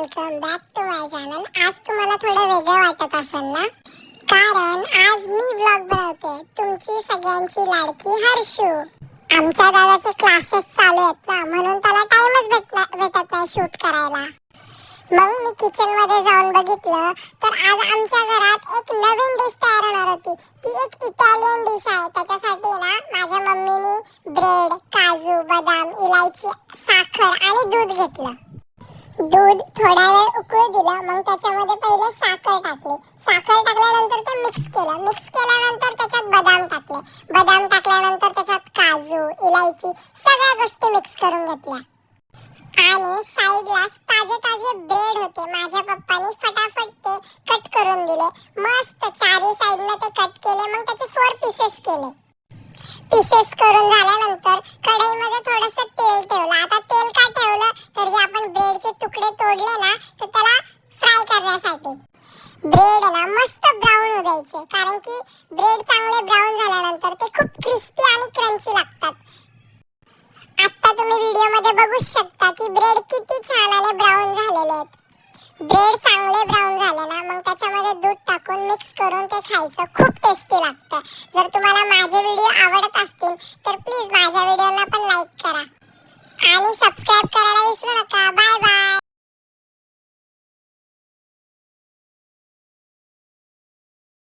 Welcome back to my channel. आज तुम्हाला थोडं वेगळं वाटत असेल ना, कारण आज मी व्लॉग बनवते तुमची सगळ्यांची लाडकी हर्षू। आमच्या दादाचे क्लासेस चालू आहेत ना, म्हणून त्याला टाइमच भेटत नाही शूट करायला। मग मी किचन मध्ये जाऊन बघितलं तर आज आमच्या घरात एक नवीन डिश तयार होणार होती। ती एक इटालियन डिश आहे। त्याच्यासाठी ना माझ्या मम्मीनी ब्रेड, काजू, बदाम, इलायची, साखर आणि दूध घेतलं। दूध थोडा वेळ उकळू दिलं, मग त्याच्यामध्ये पहिले साखर टाकली। साखर टाकल्यानंतर ते मिक्स केलं। मिक्स केल्यानंतर त्याच्यात बदाम टाकले। बदाम टाकल्यानंतर त्याच्यात काजू, इलायची सगळ्या गोष्टी मिक्स करून घेतल्या। आणि साइडला ताजे ताजे ब्रेड होते। माझ्या पप्पानी फटाफट ते कट करून दिले। मस्त चारी साइडने ते कट केले। मग त्याचे 4 पीसेस केले। पीसेस करून झाल्यानंतर कढईमध्ये थोडंसं तेल ठेवलं। आता तेल का ठेवलं तर जे आपण ब्रेडचे तुकडे तोडले ना, तर त्याला फ्राय करण्यासाठी। ब्रेड ना मस्त ब्राऊन होऊ द्यायचे, कारण की ब्रेड चांगले ब्राऊन झाल्यानंतर ते खूप क्रिस्पी आणि क्रंची लागतात। आता तुम्ही व्हिडिओ मध्ये बघू शकता की ब्रेड किती छान आणि ब्राऊन झालेले आहेत। ब्रेड चांगले ब्राऊन झाले ना, मग त्याच्यामध्ये दूध टाकून मिक्स करून ते खायचं, खूप टेस्टी लागतं। जर तुम्हाला माझे व्हिडिओ आवडत असतील तर प्लीज माझ्या व्हिडिओला पण लाईक करा आणि सबस्क्राइब करायला विसरू नका। Bye bye.